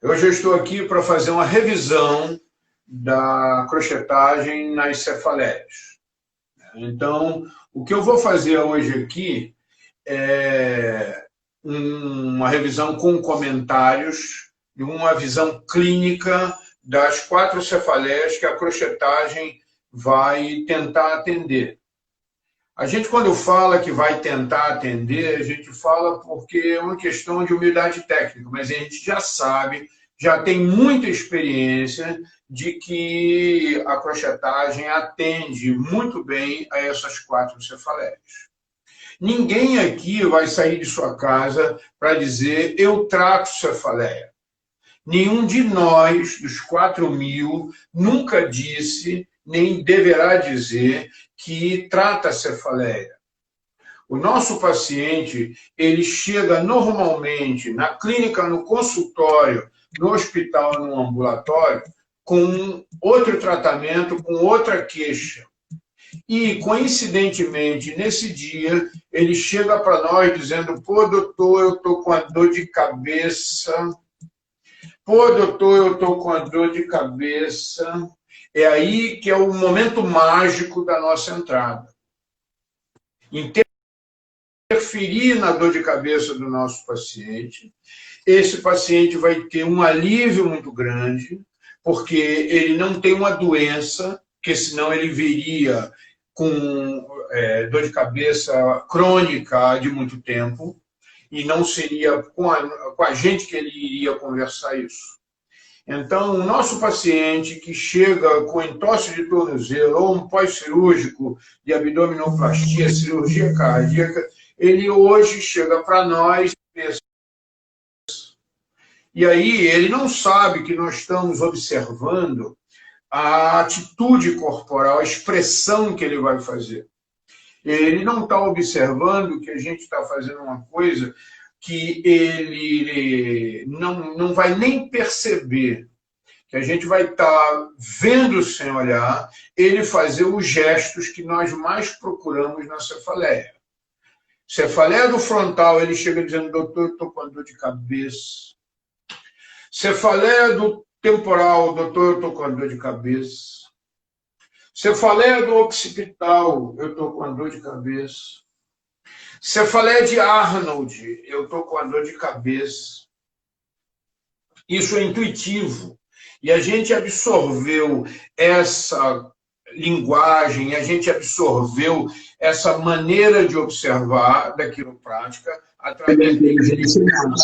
Hoje eu estou aqui para fazer uma revisão da crochetagem nas cefaleias. Então, o que eu vou fazer hoje aqui é uma revisão com comentários e uma visão clínica das 4 cefaleias que a crochetagem vai tentar atender. A gente, quando fala que vai tentar atender, a gente fala porque é uma questão de humildade técnica, mas a gente já sabe, já tem muita experiência de que a crochetagem atende muito bem a essas 4 cefaleias. Ninguém aqui vai sair de sua casa para dizer eu trato cefaleia. Nenhum de nós, dos 4.000, nunca disse, nem deverá dizer, que trata a cefaleia. O nosso paciente, ele chega normalmente na clínica, no consultório, no hospital, no ambulatório, com outro tratamento, com outra queixa. E, coincidentemente, nesse dia, ele chega para nós dizendo: pô, doutor, eu estou com a dor de cabeça. Pô, doutor, eu estou com a dor de cabeça. É aí que é o momento mágico da nossa entrada. Interferir na dor de cabeça do nosso paciente. Esse paciente vai ter um alívio muito grande, porque ele não tem uma doença, porque senão ele viria com dor de cabeça crônica de muito tempo, e não seria com a gente que ele iria conversar isso. Então, o nosso paciente que chega com entorse de tornozelo ou um pós-cirúrgico de abdominoplastia, cirurgia cardíaca, ele hoje chega para nós e aí ele não sabe que nós estamos observando a atitude corporal, a expressão que ele vai fazer. Ele não está observando que a gente está fazendo uma coisa que ele não vai nem perceber, que a gente vai estar vendo sem olhar ele fazer os gestos que nós mais procuramos na cefaleia. Cefaleia do frontal, ele chega dizendo: doutor, eu estou com dor de cabeça. Cefaleia do temporal, doutor, eu estou com dor de cabeça. Cefaleia do occipital, eu estou com dor de cabeça. Cefaleia de Arnold, eu estou com dor de cabeça. Isso é intuitivo. E a gente absorveu essa linguagem, a gente absorveu essa maneira de observar da quiroprática através da inteligência humana.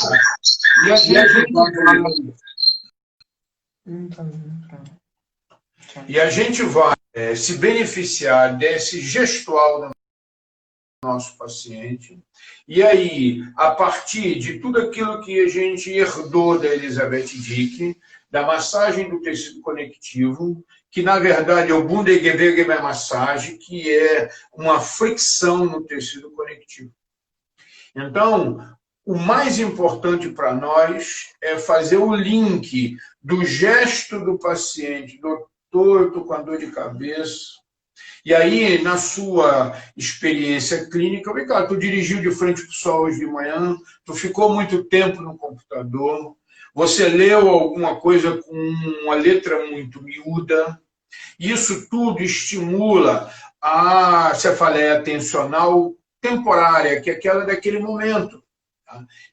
E a gente vai se beneficiar desse gestual do nosso paciente. E aí, a partir de tudo aquilo que a gente herdou da Elizabeth Dick, da massagem do tecido conectivo, que na verdade é o Bundesgewehr massagem, que é uma fricção no tecido conectivo. Então, o mais importante para nós é fazer o link do gesto do paciente: doutor, eu estou com dor de cabeça. E aí, na sua experiência clínica, vem cá, tu dirigiu de frente para o sol hoje de manhã, tu ficou muito tempo no computador, você leu alguma coisa com uma letra muito miúda. Isso tudo estimula a cefaleia tensional temporária, que é aquela daquele momento.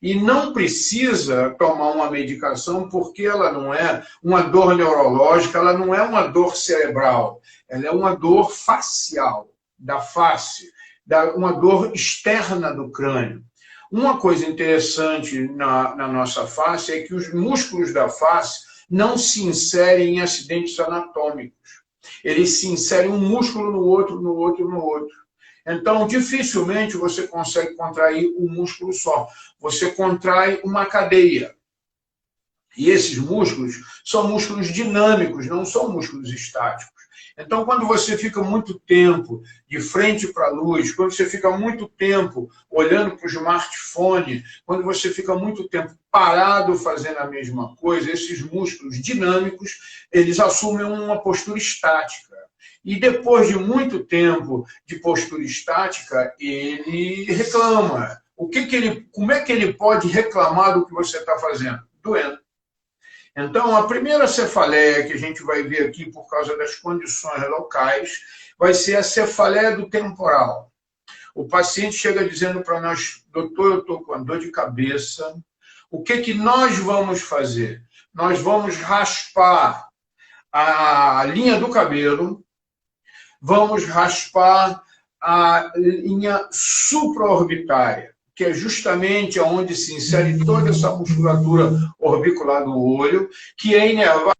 E não precisa tomar uma medicação, porque ela não é uma dor neurológica, ela não é uma dor cerebral, ela é uma dor facial, da face, uma dor externa do crânio. Uma coisa interessante na nossa face é que os músculos da face não se inserem em acidentes anatômicos. Eles se inserem um músculo no outro, no outro, no outro. Então, dificilmente você consegue contrair um músculo só. Você contrai uma cadeia. E esses músculos são músculos dinâmicos, não são músculos estáticos. Então, quando você fica muito tempo de frente para a luz, quando você fica muito tempo olhando para o smartphone, quando você fica muito tempo parado fazendo a mesma coisa, esses músculos dinâmicos, eles assumem uma postura estática. E depois de muito tempo de postura estática, ele reclama. Como é que ele pode reclamar do que você está fazendo? Doendo. Então, a primeira cefaleia que a gente vai ver aqui, por causa das condições locais, vai ser a cefaleia do temporal. O paciente chega dizendo para nós, doutor, eu estou com dor de cabeça. O que nós vamos fazer? Nós vamos raspar a linha do cabelo, vamos raspar a linha supraorbitária, que é justamente onde se insere toda essa musculatura orbicular do olho, que é inervável,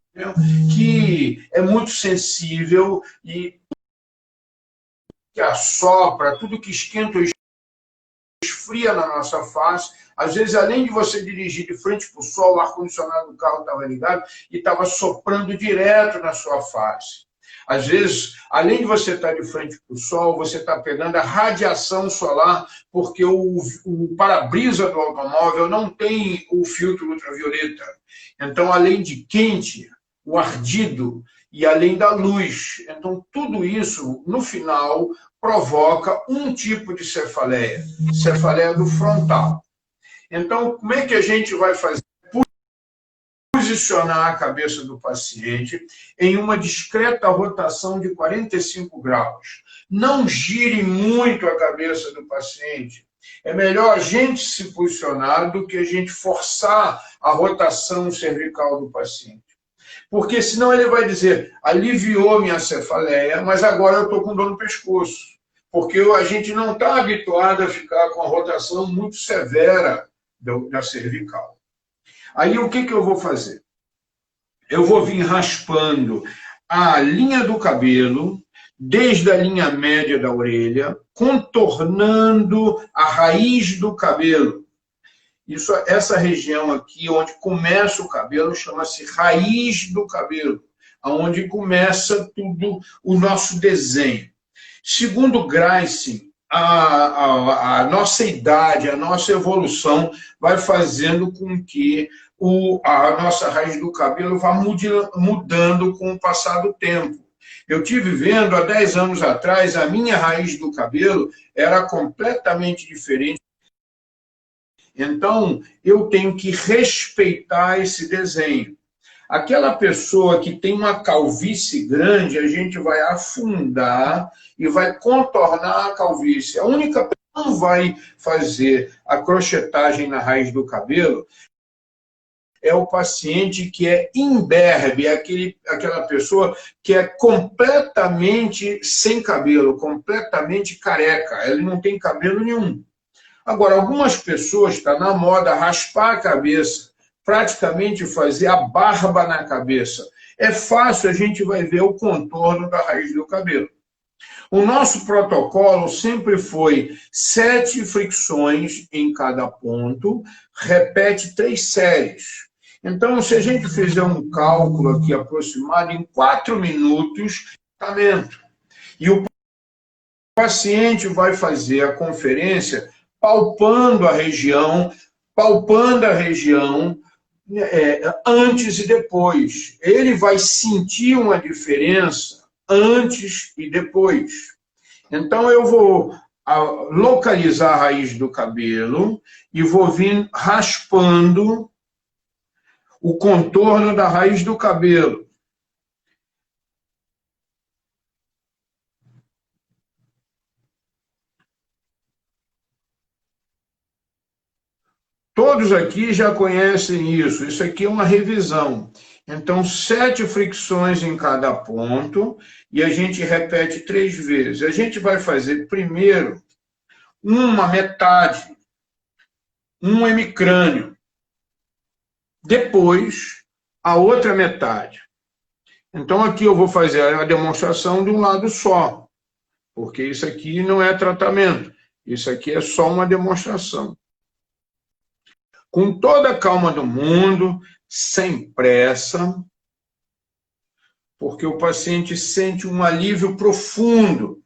que é muito sensível e que assopra, tudo que esquenta ou esfria na nossa face. Às vezes, além de você dirigir de frente para o sol, o ar-condicionado do carro estava ligado e estava soprando direto na sua face. Às vezes, além de você estar de frente para o sol, você está pegando a radiação solar, porque o para-brisa do automóvel não tem o filtro ultravioleta. Então, além de quente, o ardido e além da luz. Então, tudo isso, no final, provoca um tipo de cefaleia do frontal. Então, como é que a gente vai fazer? Posicionar a cabeça do paciente em uma discreta rotação de 45 graus. Não gire muito a cabeça do paciente. É melhor a gente se posicionar do que a gente forçar a rotação cervical do paciente. Porque senão ele vai dizer, aliviou minha cefaleia, mas agora eu estou com dor no pescoço. Porque a gente não está habituado a ficar com a rotação muito severa da cervical. Aí o que eu vou fazer? Eu vou vir raspando a linha do cabelo, desde a linha média da orelha, contornando a raiz do cabelo. Essa região aqui, onde começa o cabelo, chama-se raiz do cabelo, onde começa tudo o nosso desenho. Segundo Gracie, a nossa idade, a nossa evolução vai fazendo com que a nossa raiz do cabelo vá mudando com o passar do tempo. Eu tive vendo, há 10 anos atrás, a minha raiz do cabelo era completamente diferente. Então, eu tenho que respeitar esse desenho. Aquela pessoa que tem uma calvície grande, a gente vai afundar e vai contornar a calvície. A única pessoa que não vai fazer a crochetagem na raiz do cabelo é o paciente que é imberbe, aquela pessoa que é completamente sem cabelo, completamente careca, ele não tem cabelo nenhum. Agora, algumas pessoas, está na moda raspar a cabeça, praticamente fazer a barba na cabeça. É fácil, a gente vai ver o contorno da raiz do cabelo. O nosso protocolo sempre foi 7 fricções em cada ponto, repete 3 séries. Então, se a gente fizer um cálculo aqui aproximado, em 4 minutos, tratamento. E o paciente vai fazer a conferência palpando a região antes e depois. Ele vai sentir uma diferença antes e depois. Então, eu vou localizar a raiz do cabelo e vou vir raspando o contorno da raiz do cabelo. Todos aqui já conhecem isso. Isso aqui é uma revisão. Então, 7 fricções em cada ponto e a gente repete 3 vezes. A gente vai fazer primeiro uma metade, um hemicrânio. Depois, a outra metade. Então, aqui eu vou fazer a demonstração de um lado só, porque isso aqui não é tratamento. Isso aqui é só uma demonstração. Com toda a calma do mundo, sem pressa, porque o paciente sente um alívio profundo,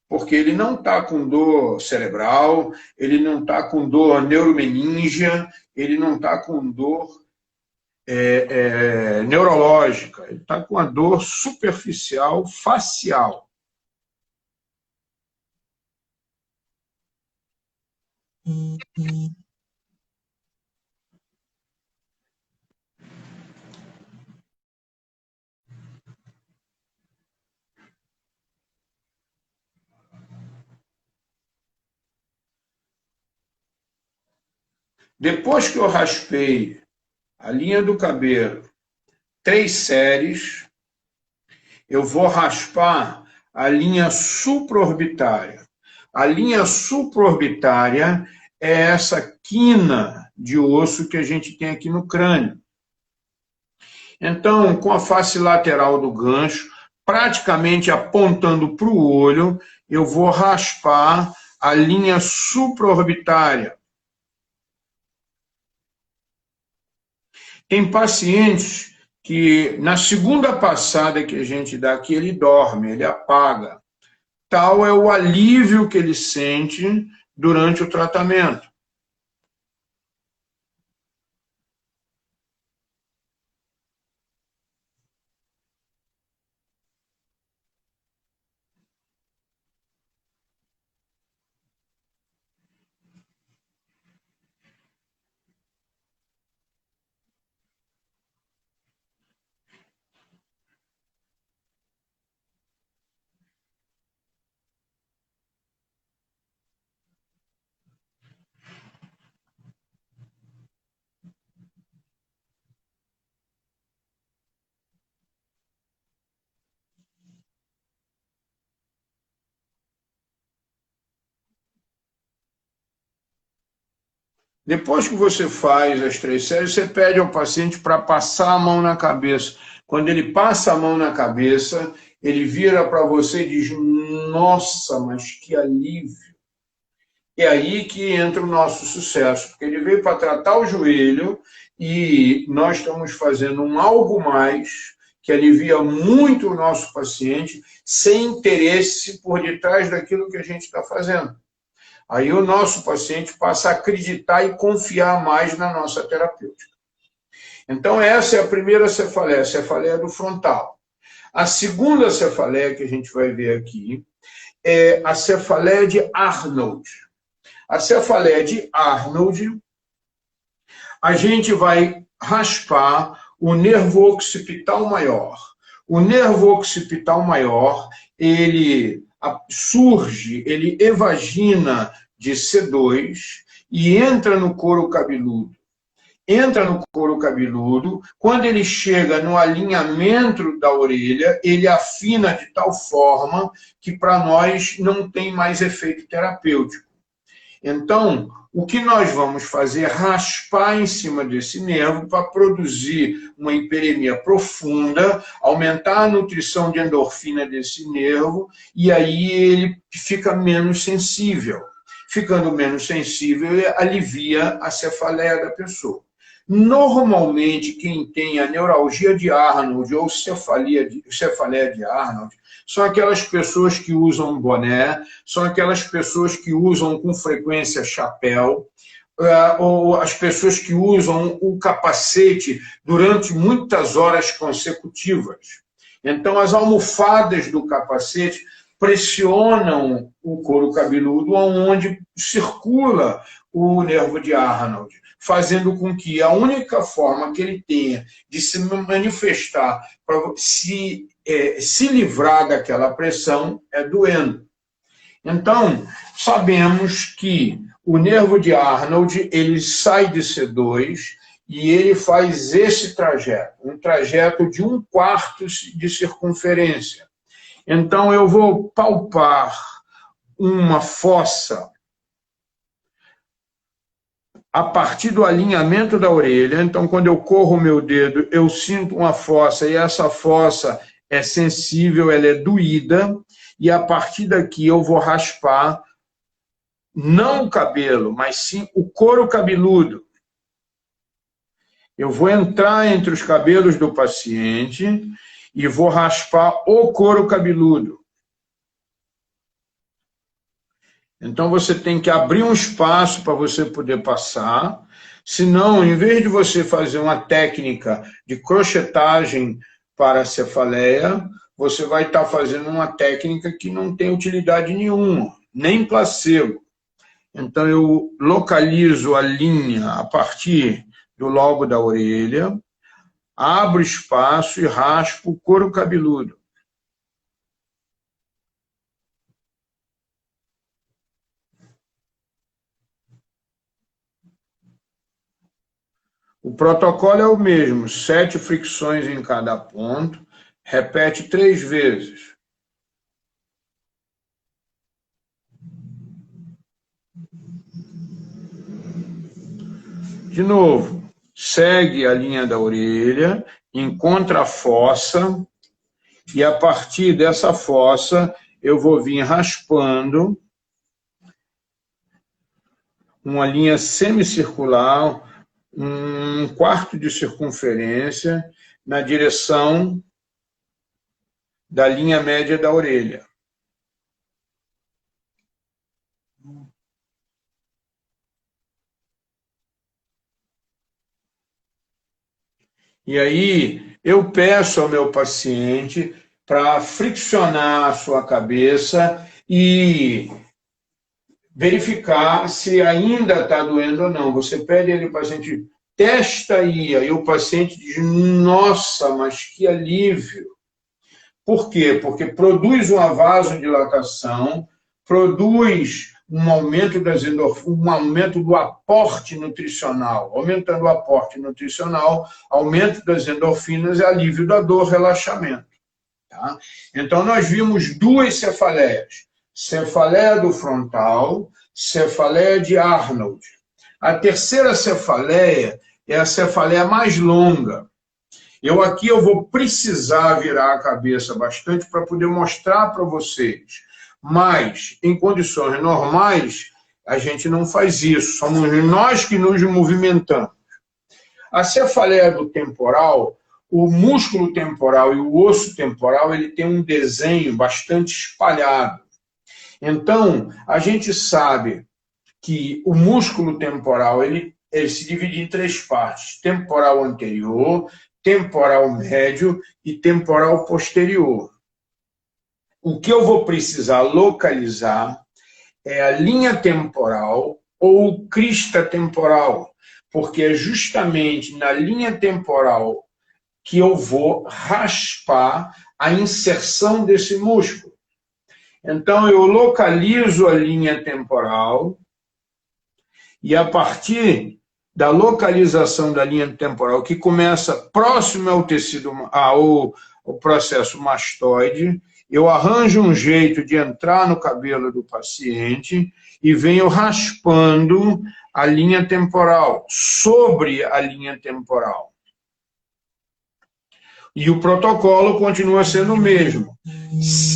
porque ele não está com dor cerebral, ele não está com dor neuromeníngia, ele não está com dor neurológica, ele está com a dor superficial facial. Depois que eu raspei a linha do cabelo, 3 séries, eu vou raspar a linha supraorbitária. A linha supraorbitária é essa quina de osso que a gente tem aqui no crânio. Então, com a face lateral do gancho, praticamente apontando para o olho, eu vou raspar a linha supraorbitária. Tem pacientes que, na segunda passada que a gente dá aqui, ele dorme, ele apaga. Tal é o alívio que ele sente durante o tratamento. Depois que você faz as 3 séries, você pede ao paciente para passar a mão na cabeça. Quando ele passa a mão na cabeça, ele vira para você e diz: nossa, mas que alívio. É aí que entra o nosso sucesso, porque ele veio para tratar o joelho e nós estamos fazendo um algo mais que alivia muito o nosso paciente, sem interesse por detrás daquilo que a gente está fazendo. Aí o nosso paciente passa a acreditar e confiar mais na nossa terapêutica. Então, essa é a primeira cefaleia, a cefaleia do frontal. A segunda cefaleia que a gente vai ver aqui é a cefaleia de Arnold. A cefaleia de Arnold, a gente vai raspar o nervo occipital maior. O nervo occipital maior, ele surge, ele evagina de C2 e entra no couro cabeludo. Entra no couro cabeludo, quando ele chega no alinhamento da orelha, ele afina de tal forma que para nós não tem mais efeito terapêutico. Então, o que nós vamos fazer é raspar em cima desse nervo para produzir uma hiperemia profunda, aumentar a nutrição de endorfina desse nervo, e aí ele fica menos sensível. Ficando menos sensível, alivia a cefaleia da pessoa. Normalmente, quem tem a neuralgia de Arnold ou cefaleia de Arnold são aquelas pessoas que usam boné, são aquelas pessoas que usam com frequência chapéu, ou as pessoas que usam o capacete durante muitas horas consecutivas. Então, as almofadas do capacete pressionam o couro cabeludo onde circula o nervo de Arnold, fazendo com que a única forma que ele tenha de se manifestar para se livrar daquela pressão é doendo. Então, sabemos que o nervo de Arnold, ele sai de C2 e ele faz esse trajeto, um trajeto de 1/4 de circunferência. Então, eu vou palpar uma fossa a partir do alinhamento da orelha. Então, quando eu corro o meu dedo, eu sinto uma fossa, e essa fossa é sensível, ela é doída, e a partir daqui eu vou raspar, não o cabelo, mas sim o couro cabeludo. Eu vou entrar entre os cabelos do paciente e vou raspar o couro cabeludo. Então, você tem que abrir um espaço para você poder passar. Senão, em vez de você fazer uma técnica de crochetagem para a cefaleia, você vai estar fazendo uma técnica que não tem utilidade nenhuma, nem placebo. Então, eu localizo a linha a partir do lobo da orelha, abro espaço e raspo o couro cabeludo. O protocolo é o mesmo, 7 fricções em cada ponto, repete 3 vezes. De novo, segue a linha da orelha, encontra a fossa, e a partir dessa fossa eu vou vir raspando uma linha semicircular, 1/4 de circunferência, na direção da linha média da orelha. E aí eu peço ao meu paciente para friccionar a sua cabeça e verificar se ainda está doendo ou não. Você pede ao paciente, testa aí o paciente diz, nossa, mas que alívio. Por quê? Porque produz uma vasodilatação, produz um aumento das um aumento do aporte nutricional. Aumentando o aporte nutricional, aumento das endorfinas e alívio da dor, relaxamento. Tá? Então, nós vimos 2 cefaleias. Cefaleia do frontal, cefaleia de Arnold. A terceira cefaleia é a cefaleia mais longa. Aqui eu vou precisar virar a cabeça bastante para poder mostrar para vocês. Mas, em condições normais, a gente não faz isso. Somos nós que nos movimentamos. A cefaleia do temporal, o músculo temporal e o osso temporal, ele tem um desenho bastante espalhado. Então, a gente sabe que o músculo temporal, ele se divide em 3 partes. Temporal anterior, temporal médio e temporal posterior. O que eu vou precisar localizar é a linha temporal ou crista temporal, porque é justamente na linha temporal que eu vou raspar a inserção desse músculo. Então, eu localizo a linha temporal e, a partir da localização da linha temporal, que começa próximo ao tecido, ao processo mastoide, eu arranjo um jeito de entrar no cabelo do paciente e venho raspando a linha temporal, sobre a linha temporal. E o protocolo continua sendo o mesmo.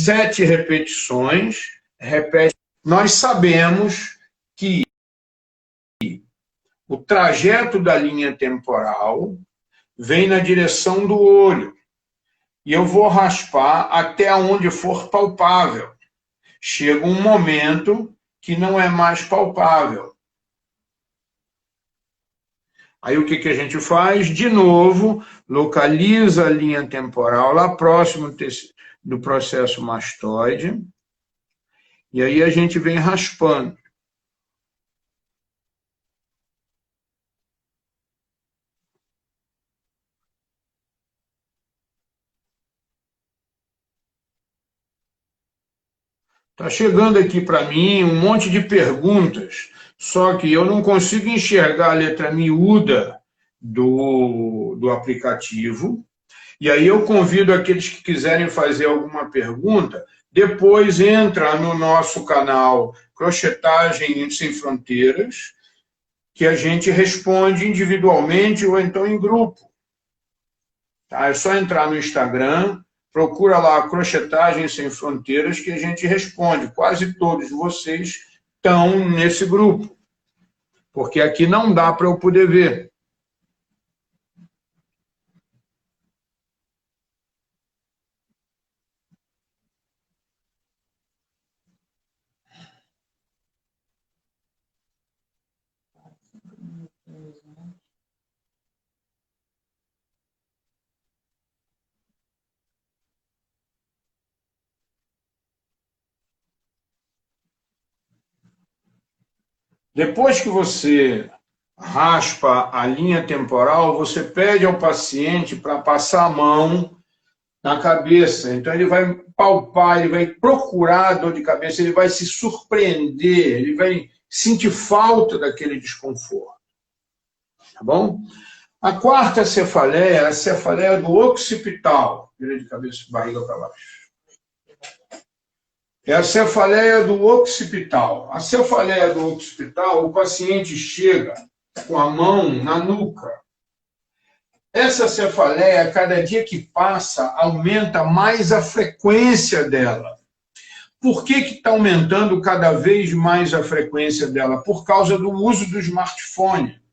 7 repetições, repete. Nós sabemos que o trajeto da linha temporal vem na direção do olho. E eu vou raspar até onde for palpável. Chega um momento que não é mais palpável. Aí o que a gente faz? De novo, localiza a linha temporal lá próximo do processo mastoide. E aí a gente vem raspando. Está chegando aqui para mim um monte de perguntas, só que eu não consigo enxergar a letra miúda do aplicativo. E aí eu convido aqueles que quiserem fazer alguma pergunta, depois entra no nosso canal Crochetagem Sem Fronteiras, que a gente responde individualmente ou então em grupo. Tá? É só entrar no Instagram, procura lá Crochetagem Sem Fronteiras, que a gente responde. Quase todos vocês estão nesse grupo, porque aqui não dá para eu poder ver. Depois que você raspa a linha temporal, você pede ao paciente para passar a mão na cabeça. Então, ele vai palpar, ele vai procurar a dor de cabeça, ele vai se surpreender, ele vai sentir falta daquele desconforto. Tá bom? A quarta cefaleia é a cefaleia do occipital. Vira de cabeça e barriga para baixo. É a cefaleia do occipital. A cefaleia do occipital, o paciente chega com a mão na nuca. Essa cefaleia, cada dia que passa, aumenta mais a frequência dela. Por que está aumentando cada vez mais a frequência dela? Por causa do uso do smartphone.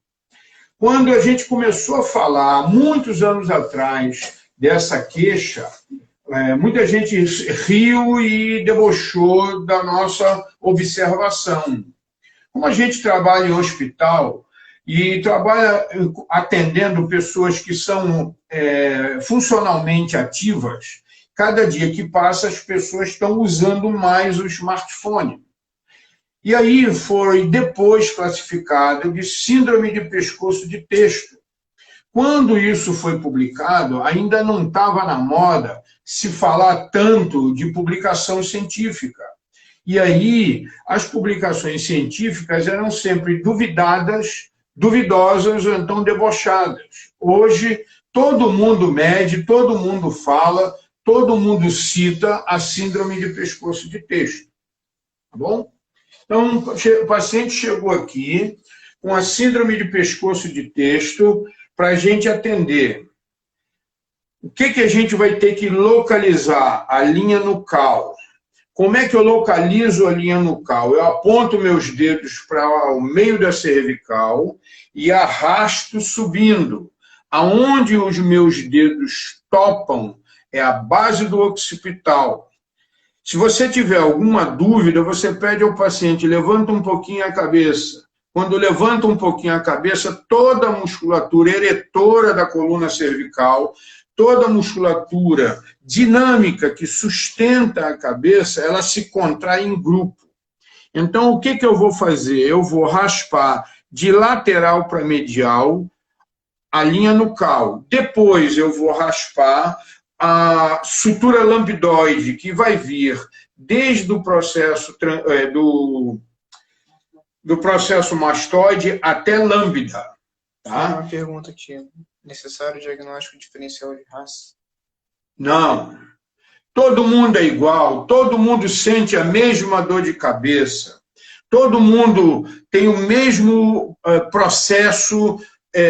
Quando a gente começou a falar, muitos anos atrás, dessa queixa, muita gente riu e debochou da nossa observação. Como a gente trabalha em hospital e trabalha atendendo pessoas que são funcionalmente ativas, cada dia que passa as pessoas estão usando mais o smartphone. E aí foi depois classificado de síndrome de pescoço de texto. Quando isso foi publicado, ainda não estava na moda se falar tanto de publicação científica. E aí, as publicações científicas eram sempre duvidosas ou então debochadas. Hoje, todo mundo mede, todo mundo fala, todo mundo cita a síndrome de pescoço de texto. Tá bom? Então, o paciente chegou aqui com a síndrome de pescoço de texto para a gente atender. O que a gente vai ter que localizar? A linha nucal. Como é que eu localizo a linha nucal? Eu aponto meus dedos para o meio da cervical e arrasto subindo. Aonde os meus dedos topam é a base do occipital. Se você tiver alguma dúvida, você pede ao paciente, levanta um pouquinho a cabeça. Quando levanta um pouquinho a cabeça, toda a musculatura eretora da coluna cervical, toda a musculatura dinâmica que sustenta a cabeça, ela se contrai em grupo. Então, o que eu vou fazer? Eu vou raspar de lateral para medial a linha nucal. Depois eu vou raspar a sutura lambdoide, que vai vir desde o processo do processo mastoide até lambda. Tá? Uma pergunta aqui. Necessário diagnóstico diferencial de raça? Não. Todo mundo é igual, todo mundo sente a mesma dor de cabeça, todo mundo tem o mesmo processo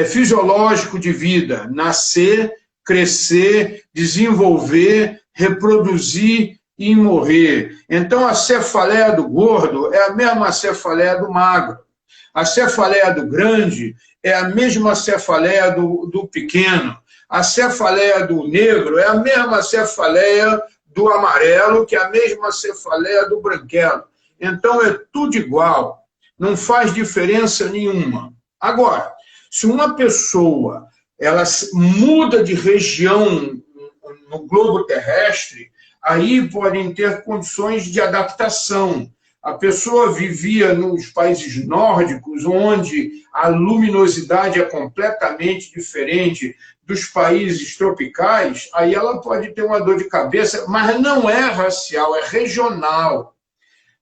fisiológico de vida, nascer, crescer, desenvolver, reproduzir e morrer. Então, a cefaleia do gordo é a mesma cefaleia do magro. A cefaleia do grande é a mesma cefaleia do pequeno. A cefaleia do negro é a mesma cefaleia do amarelo, que é a mesma cefaleia do branquelo. Então, é tudo igual. Não faz diferença nenhuma. Agora, se uma pessoa ela muda de região no globo terrestre, aí podem ter condições de adaptação. A pessoa vivia nos países nórdicos, onde a luminosidade é completamente diferente dos países tropicais, aí ela pode ter uma dor de cabeça, mas não é racial, é regional.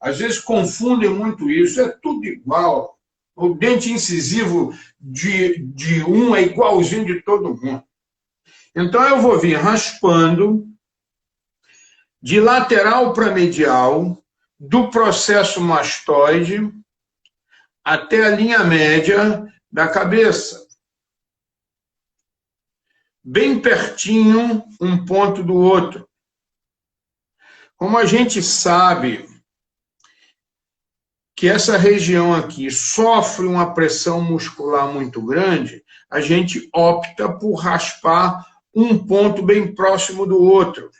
Às vezes confundem muito isso, é tudo igual. O dente incisivo de um é igualzinho de todo mundo. Então, eu vou vir raspando de lateral para medial, do processo mastoide até a linha média da cabeça. Bem pertinho, um ponto do outro. Como a gente sabe que essa região aqui sofre uma pressão muscular muito grande, a gente opta por raspar um ponto bem próximo do outro,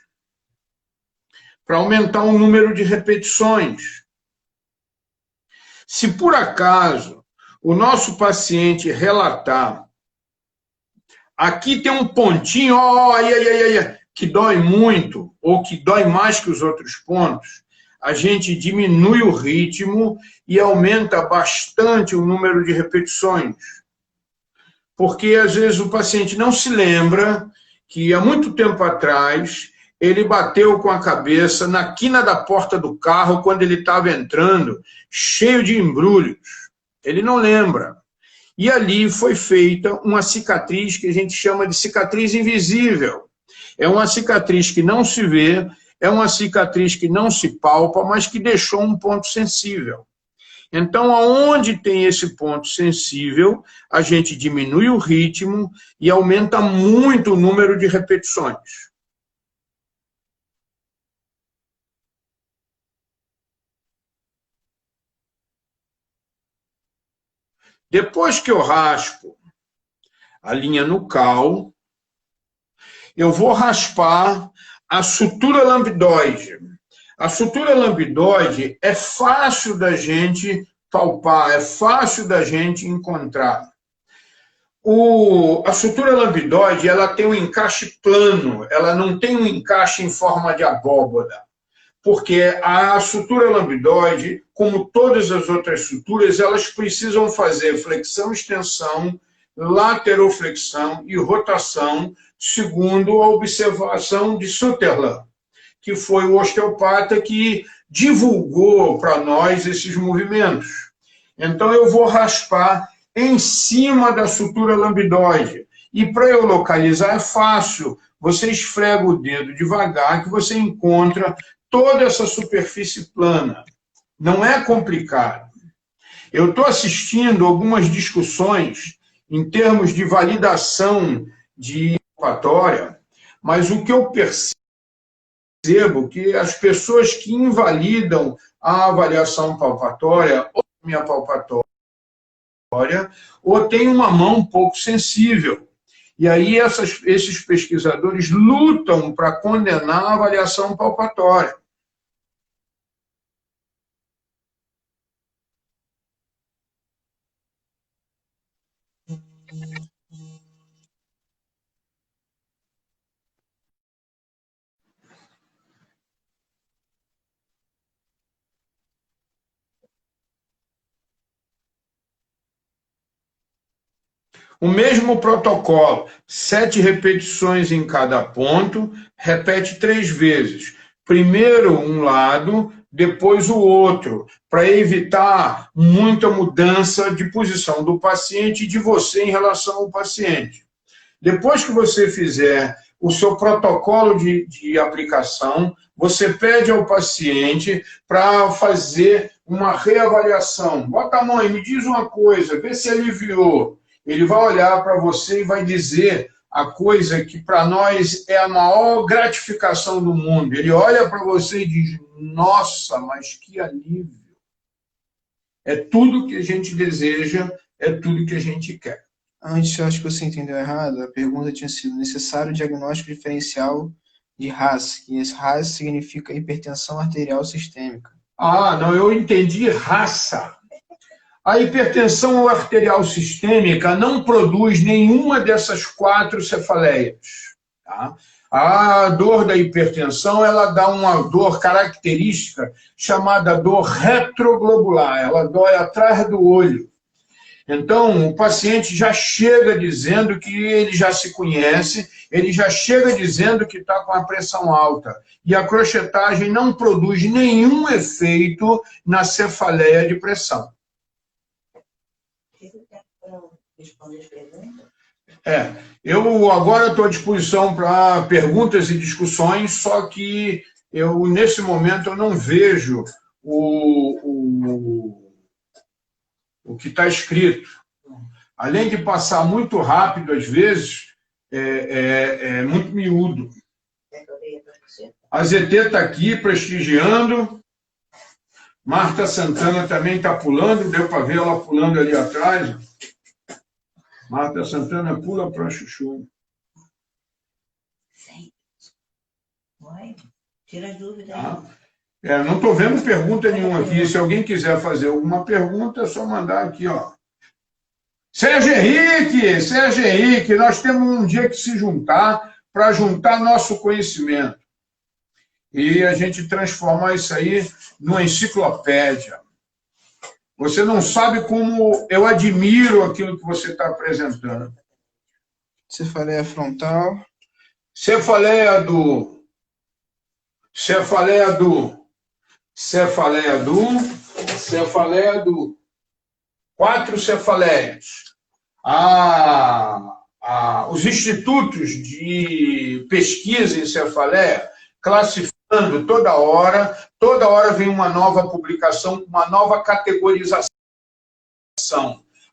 para aumentar o número de repetições. Se por acaso o nosso paciente relatar, aqui tem um pontinho, que dói muito, ou que dói mais que os outros pontos, a gente diminui o ritmo e aumenta bastante o número de repetições. Porque, às vezes, o paciente não se lembra que, há muito tempo atrás, ele bateu com a cabeça na quina da porta do carro quando ele estava entrando, cheio de embrulhos. Ele não lembra. e ali foi feita uma cicatriz que a gente chama de cicatriz invisível. É uma cicatriz que não se vê, é uma cicatriz que não se palpa, mas que deixou um ponto sensível. Então, aonde tem esse ponto sensível, a gente diminui o ritmo e aumenta muito o número de repetições. Depois que eu raspo a linha nucal, eu vou raspar a sutura lambidoide. A sutura lambidoide é fácil da gente palpar, é fácil da gente encontrar. A sutura lambidoide, ela tem um encaixe plano, ela não tem um encaixe em forma de abóbora, porque a sutura lambidoide, como todas as outras suturas, elas precisam fazer flexão, extensão, lateroflexão e rotação, segundo a observação de Sutherland, que foi o osteopata que divulgou para nós esses movimentos. Então, eu vou raspar em cima da sutura lambidoide. E para eu localizar é fácil. Você esfrega o dedo devagar que você encontra toda essa superfície plana. Não é complicado. Eu estou assistindo algumas discussões em termos de validação de palpatória, mas o que eu percebo que as pessoas que invalidam a avaliação palpatória ou minha palpatória ou têm uma mão um pouco sensível. E aí esses pesquisadores lutam para condenar a avaliação palpatória. O mesmo protocolo, 7 repetições em cada ponto, repete 3 vezes. Primeiro um lado, depois o outro, para evitar muita mudança de posição do paciente e de você em relação ao paciente. Depois que você fizer o seu protocolo de aplicação, você pede ao paciente para fazer uma reavaliação. Bota a mão e me diz uma coisa, vê se aliviou. Ele vai olhar para você e vai dizer a coisa que para nós é a maior gratificação do mundo. Ele olha para você e diz, nossa, mas que alívio. É tudo que a gente deseja, é tudo que a gente quer. Antes, eu acho que você entendeu errado. A pergunta tinha sido necessário diagnóstico diferencial de RAS, que esse RAS significa hipertensão arterial sistêmica. Ah, não, eu entendi raça. A hipertensão arterial sistêmica não produz nenhuma dessas 4 cefaleias. Tá? A dor da hipertensão, ela dá uma dor característica chamada dor retroglobular. Ela dói atrás do olho. Então, o paciente já chega dizendo que ele já se conhece, ele já chega dizendo que está com a pressão alta. E a crochetagem não produz nenhum efeito na cefaleia de pressão. Responder as perguntas? Eu agora estou à disposição para perguntas e discussões, só que nesse momento, eu não vejo o que está escrito. Além de passar muito rápido, às vezes, é muito miúdo. A ZT está aqui prestigiando. Marta Santana também está pulando, deu para ver ela pulando ali atrás. Marta Santana pula para chuchu. Sim. Vai, tira as dúvidas. Não estou vendo pergunta nenhuma aqui. Se alguém quiser fazer alguma pergunta, é só mandar aqui, ó. Sérgio Henrique, nós temos um dia que se juntar para juntar nosso conhecimento. E a gente transformar isso aí numa enciclopédia. Você não sabe como eu admiro aquilo que você está apresentando. Cefaleia frontal. Cefaleia do 4 cefaleias. os institutos de pesquisa em cefaleia classificando toda hora vem uma nova publicação, uma nova categorização.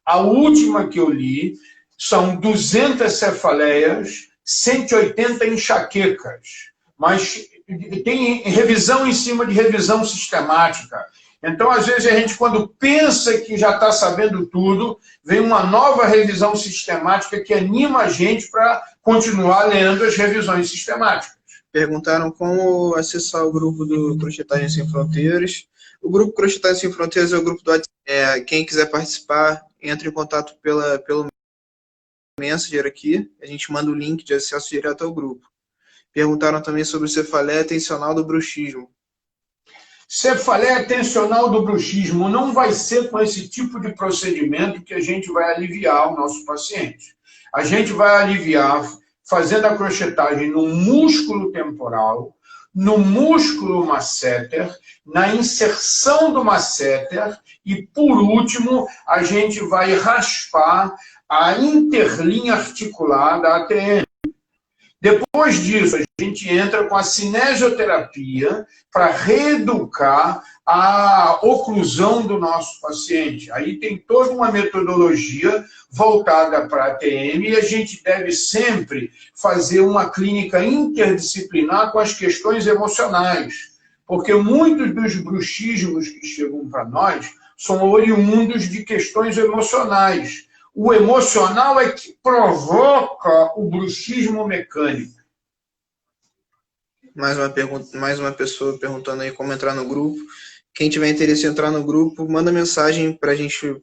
A última que eu li são 200 cefaleias, 180 enxaquecas, mas tem revisão em cima de revisão sistemática. Então, às vezes, a gente, quando pensa que já está sabendo tudo, vem uma nova revisão sistemática que anima a gente para continuar lendo as revisões sistemáticas. Perguntaram como acessar o grupo do Crochetagem Sem Fronteiras. O grupo Crochetagem Sem Fronteiras é o grupo do WhatsApp. Quem quiser participar, entre em contato pelo Messenger aqui. A gente manda o link de acesso direto ao grupo. Perguntaram também sobre cefaleia tensional do bruxismo. Cefaleia tensional do bruxismo não vai ser com esse tipo de procedimento que a gente vai aliviar o nosso paciente. A gente vai aliviar fazendo a crochetagem no músculo temporal, no músculo masseter, na inserção do masseter e, por último, a gente vai raspar a interlinha articular da ATM. Depois disso, a gente entra com a cinesioterapia para reeducar a oclusão do nosso paciente. Aí tem toda uma metodologia voltada para a ATM e a gente deve sempre fazer uma clínica interdisciplinar com as questões emocionais, porque muitos dos bruxismos que chegam para nós são oriundos de questões emocionais. O emocional é que provoca o bruxismo mecânico. Mais uma pessoa perguntando aí como entrar no grupo. Quem tiver interesse em entrar no grupo, manda mensagem para a gente,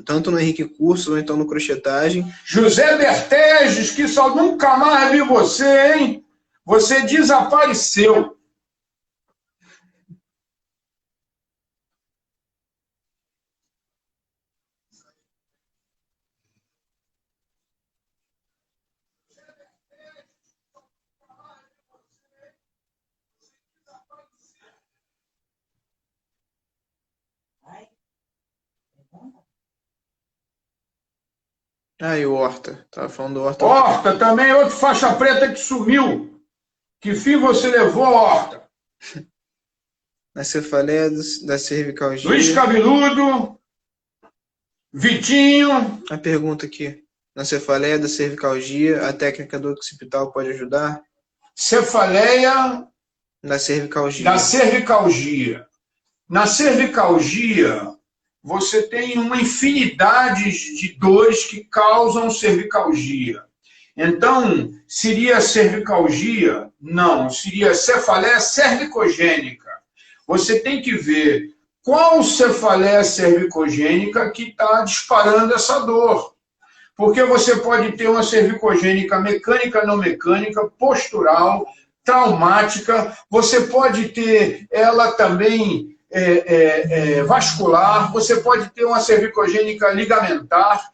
tanto no Henrique Curso ou então no Crochetagem. José Berteges, que só nunca mais vi você, hein? Você desapareceu. E o Horta. Tava falando do Horta. Horta também, outro faixa preta que sumiu. Que fim você levou, Horta? Na cefaleia da cervicalgia. Luiz Cabeludo, Vitinho. A pergunta aqui. Na cefaleia da cervicalgia, a técnica do occipital pode ajudar? Cefaleia da cervicalgia. Da cervicalgia. Na cervicalgia, você tem uma infinidade de dores que causam cervicalgia. Então, seria cervicalgia? Não, seria cefaleia cervicogênica. Você tem que ver qual cefaleia cervicogênica que está disparando essa dor. Porque você pode ter uma cervicogênica mecânica, não mecânica, postural, traumática, você pode ter ela também vascular, você pode ter uma cervicogênica ligamentar.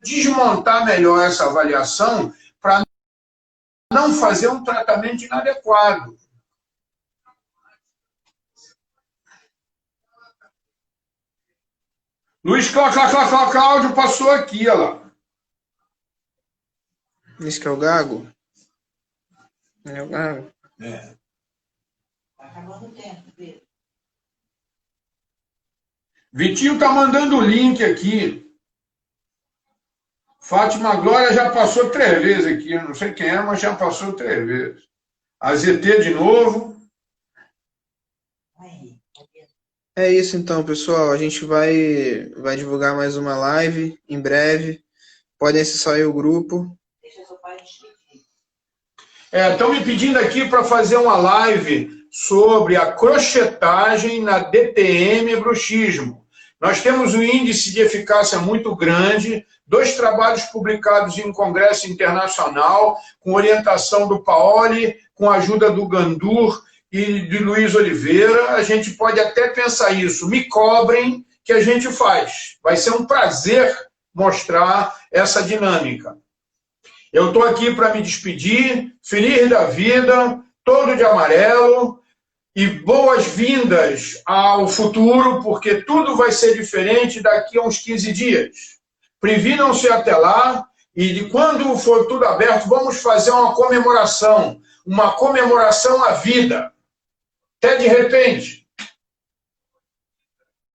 Desmontar melhor essa avaliação para não fazer um tratamento inadequado. Luiz Cláudio passou aqui, olha lá. Esse que é o Gago? É o Gago? Tá acabando o tempo, Pedro. Vitinho está mandando o link aqui. Fátima Glória já passou 3 vezes aqui. Eu não sei quem é, mas já passou 3 vezes. A ZT de novo. É isso então, pessoal. A gente vai divulgar mais uma live em breve. Podem acessar aí o grupo. Deixa seu pai despedir. Estão me pedindo aqui para fazer uma live sobre a crochetagem na DTM bruxismo. Nós temos um índice de eficácia muito grande, 2 trabalhos publicados em um congresso internacional, com orientação do Paoli, com a ajuda do Gandur e de Luiz Oliveira. A gente pode até pensar isso. Me cobrem que a gente faz. Vai ser um prazer mostrar essa dinâmica. Eu estou aqui para me despedir, feliz da vida, todo de amarelo, e boas-vindas ao futuro, porque tudo vai ser diferente daqui a uns 15 dias. Previnam-se até lá, e de quando for tudo aberto, vamos fazer uma comemoração à vida. Até de repente.